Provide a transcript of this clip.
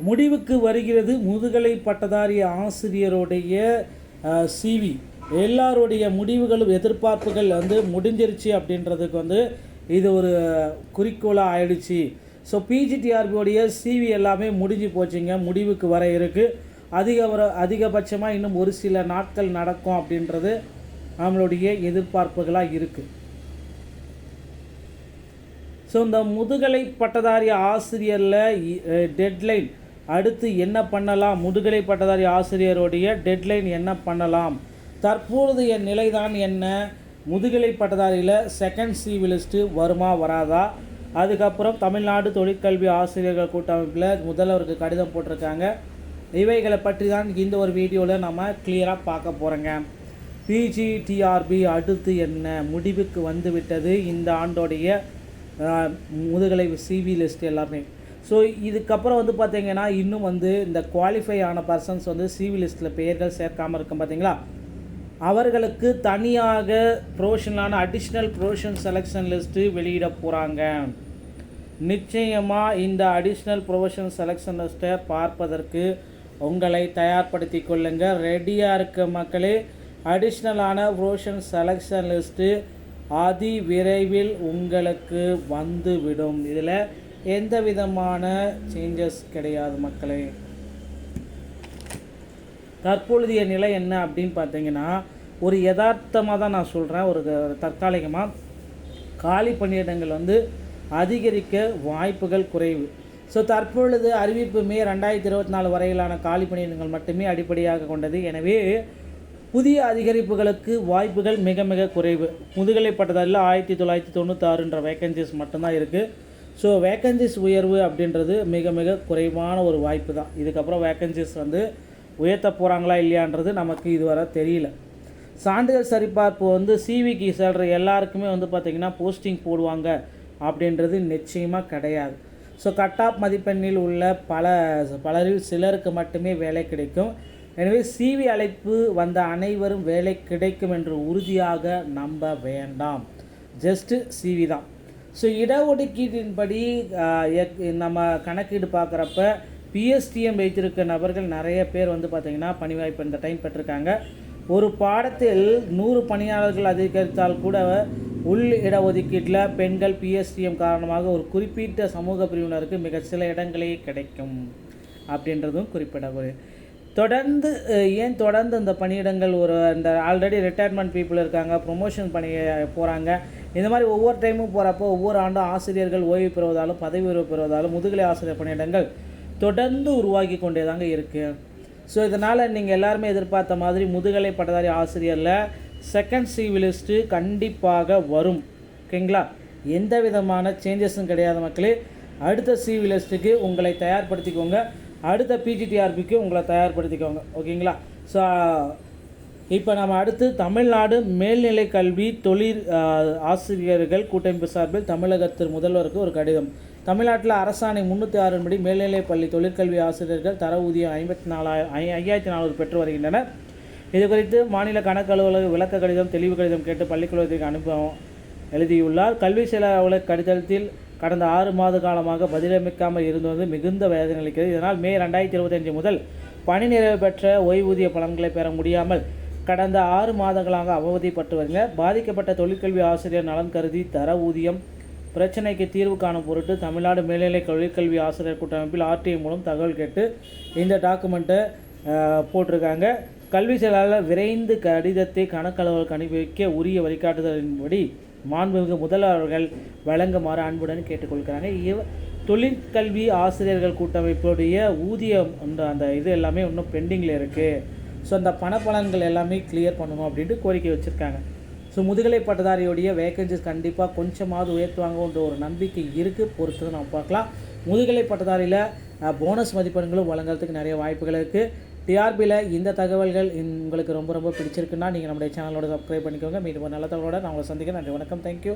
முடிவுக்கு வருகிறது முதுகலை பட்டதாரி ஆசிரியருடைய சிவி. எல்லாருடைய முடிவுகளும் எதிர்பார்ப்புகள் முடிஞ்சிருச்சு அப்படின்றதுக்கு இது ஒரு குறிக்கோளாக ஆயிடுச்சு. ஸோ பிஜிடிஆர்பியோடைய சிவி எல்லாமே முடிஞ்சு போச்சுங்க, முடிவுக்கு வர இருக்குது. அதிகபட்சமாக இன்னும் ஒரு சில நாட்கள் நடக்கும் அப்படின்றது நம்மளுடைய எதிர்பார்ப்புகளாக இருக்குது. ஸோ இந்த முதுகலை பட்டதாரி ஆசிரியரில் டெட்லைன் அடுத்து என்ன பண்ணலாம், முதுகலை பட்டதாரி ஆசிரியருடைய டெட்லைன் என்ன பண்ணலாம், தற்போதைய நிலைதான் என்ன, முதுகலை பட்டதாரியில் செகண்ட் சிவி லிஸ்ட்டு வருமா வராதா, அதுக்கப்புறம் தமிழ்நாடு தொழிற்கல்வி ஆசிரியர்கள் கூட்டமைப்பில் முதல்வருக்கு கடிதம் போட்டிருக்காங்க. இவைகளை பற்றி தான் இந்த ஒரு வீடியோவில் நம்ம கிளியராக பார்க்க போகிறோங்க. பிஜிடிஆர்பி அடுத்து என்ன முடிவுக்கு வந்துவிட்டது இந்த ஆண்டோடைய முதுகலை சிவி லிஸ்ட் எல்லாமே. ஸோ இதுக்கப்புறம் பார்த்திங்கன்னா இன்னும் இந்த குவாலிஃபை ஆன பர்சன்ஸ் சிவி லிஸ்ட்டில் பெயர்கள் சேர்க்காமல் இருக்கும் பார்த்திங்களா, அவர்களுக்கு தனியாக ப்ரொஃபஷனலான அடிஷ்னல் ப்ரொஃபஷன் செலெக்ஷன் லிஸ்ட்டு வெளியிட போகிறாங்க. நிச்சயமாக இந்த அடிஷ்னல் ப்ரொஃபஷன் செலெக்ஷன் லிஸ்ட்டை பார்ப்பதற்கு உங்களை தயார்படுத்தி கொள்ளுங்கள். ரெடியாக இருக்க மக்களே, அடிஷ்னலான ப்ரொஃபஷன் செலெக்ஷன் லிஸ்ட்டு அதி விரைவில் உங்களுக்கு வந்துவிடும். இதில் எந்த விதமான சேஞ்சஸ் கிடையாது மக்களே. தற்பொழுதைய நிலை என்ன அப்படின்னு பார்த்தீங்கன்னா, ஒரு யதார்த்தமாக தான் நான் சொல்கிறேன், ஒரு தற்காலிகமாக காலி பணியிடங்கள் அதிகரிக்க வாய்ப்புகள் குறைவு. ஸோ தற்பொழுது அறிவிப்பு மே 2024 வரையிலான காலி பணியிடங்கள் மட்டுமே அடிப்படையாக கொண்டது. எனவே புதிய அதிகரிப்புகளுக்கு வாய்ப்புகள் மிக மிக குறைவு. முதுகலை பட்டதாரியில் 1996 வேக்கன்சிஸ் மட்டும்தான் இருக்குது. ஸோ வேக்கன்சிஸ் உயர்வு அப்படின்றது மிக மிக குறைவான ஒரு வாய்ப்பு தான். இதுக்கப்புறம் வேக்கன்சிஸ் உயர்த்த போகிறாங்களா இல்லையான்றது நமக்கு இதுவரை தெரியல. சான்றிதழ் சரிபார்ப்பு சிவிக்கு செல்கிற எல்லாருக்குமே பார்த்திங்கன்னா போஸ்டிங் போடுவாங்க அப்படின்றது நிச்சயமாக கிடையாது. ஸோ கட் ஆஃப் மதிப்பெண்ணில் உள்ள பலரில் சிலருக்கு மட்டுமே வேலை கிடைக்கும். எனவே சிவி அழைப்பு வந்த அனைவரும் வேலை கிடைக்கும் என்று உறுதியாக நம்ப வேண்டாம். ஜஸ்ட்டு சிவி தான். ஸோ இடஒதுக்கீட்டின்படி நம்ம கணக்கீடு பார்க்குறப்ப பிஎஸ்டிஎம் வைத்திருக்க நபர்கள் நிறைய பேர் பார்த்திங்கன்னா பணி வாய்ப்பு இந்த டைம் பெற்றிருக்காங்க. ஒரு பாடத்தில் 100 பணியாளர்கள் அதிகரித்தால் கூட உள் இடஒதுக்கீட்டில் பெண்கள் பிஎஸ்டிஎம் காரணமாக ஒரு குறிப்பிட்ட சமூக பிரிவினருக்கு மிக சில இடங்களே கிடைக்கும் அப்படின்றதும் குறிப்பிடக்கூடிய. தொடர்ந்து இந்த பணியிடங்கள் இந்த ஆல்ரெடி ரிட்டையர்மெண்ட் பீப்புள் இருக்காங்க, ப்ரொமோஷன் பண்ணி போகிறாங்க. இந்த மாதிரி ஒவ்வொரு டைமும் போகிறப்போ ஒவ்வொரு ஆண்டும் ஆசிரியர்கள் ஓய்வு பெறுவதாலும் பதவி உயர்வு பெறுவதாலும் முதுகலை ஆசிரியர் பணியிடங்கள் தொடர்ந்து உருவாக்கி கொண்டே தாங்க இருக்குது. ஸோ இதனால் நீங்கள் எல்லாருமே எதிர்பார்த்த மாதிரி முதுகலை பட்டதாரி ஆசிரியரில் செகண்ட் சிவி லிஸ்ட்டு கண்டிப்பாக வரும். ஓகேங்களா, எந்த விதமான சேஞ்சஸும் கிடையாது மக்களே. அடுத்த சிவி லிஸ்ட்டுக்கு உங்களை தயார்படுத்திக்கோங்க, அடுத்த பிஜிடிஆர்பிக்கு உங்களை தயார்படுத்திக்கோங்க. ஓகேங்களா. ஸோ இப்போ நம்ம அடுத்து தமிழ்நாடு மேல்நிலை கல்வி தொழில் ஆசிரியர்கள் கூட்டமைப்பு சார்பில் தமிழகத்தின் முதல்வருக்கு ஒரு கடிதம். தமிழ்நாட்டில் அரசாணை 306 படி மேல்நிலைப் பள்ளி தொழிற்கல்வி ஆசிரியர்கள் தர ஊதியம் 54,400 பெற்று வருகின்றனர். இது குறித்து மாநில கணக்கு அலுவலக விளக்க கடிதம் தெளிவு கடிதம் கேட்டு பள்ளிக்கூடத்திற்கு அனுப்ப எழுதியுள்ளார். கல்வி செயலர் அலுவலக கடிதத்தில் கடந்த 6 மாத காலமாக பதிலமைக்காமல் இருந்து மிகுந்த வேதனை அளிக்கிறது. இதனால் மே 2025 முதல் பணி நிறைவு பெற்ற ஓய்வூதிய பலன்களை பெற முடியாமல் கடந்த 6 மாதங்களாக அவதிப்பட்டு வருகின்றனர். பாதிக்கப்பட்ட தொழிற்கல்வி ஆசிரியர் நலன் கருதி தர ஊதியம் பிரச்சனைக்கு தீர்வு காணும் பொருட்டு தமிழ்நாடு மேல்நிலை தொழிற்கல்வி ஆசிரியர் கூட்டமைப்பில் ஆர்டிஐ மூலம் தகவல் கேட்டு இந்த டாக்குமெண்ட்டை போட்டிருக்காங்க. கல்வி செயலாளர் விரைந்து கடிதத்தை கணக்கு அலுவலருக்கு அனுப்பி வைக்க உரிய வழிகாட்டுதலின்படி மாண்புமிகு முதல்வர்கள் வழங்குமாறு அன்புடன் கேட்டுக்கொள்கிறாங்க. தொழிற்கல்வி ஆசிரியர்கள் கூட்டமைப்புடைய ஊதியம் அந்த இது எல்லாமே இன்னும் பெண்டிங்கில் இருக்குது. ஸோ அந்த பணப்பலன்கள் எல்லாமே கிளியர் பண்ணணும் அப்படின்ட்டு கோரிக்கை வச்சுருக்காங்க. ஸோ முதுகலை பட்டதாரியோடைய வேக்கன்சிஸ் கண்டிப்பாக கொஞ்சமாவது உயர்த்துவாங்கன்ற ஒரு நம்பிக்கை இருக்குது, பொறுத்து நம்ம பார்க்கலாம். முதுகலை பட்டதாரியில் போனஸ் மதிப்பெண்களும் வழங்குறதுக்கு நிறைய வாய்ப்புகள் இருக்குது. டிஆர்பியில் இந்த தகவல்கள் உங்களுக்கு ரொம்ப ரொம்ப பிடிச்சிருக்குன்னா நீங்கள் நம்முடைய சேனலோட சப்ஸ்கிரைப் பண்ணிக்கோங்க. மீண்டும் ஒரு நல்ல தகவலோட நான் உங்களை சந்திக்கிறேன். நன்றி, வணக்கம், தேங்க்யூ.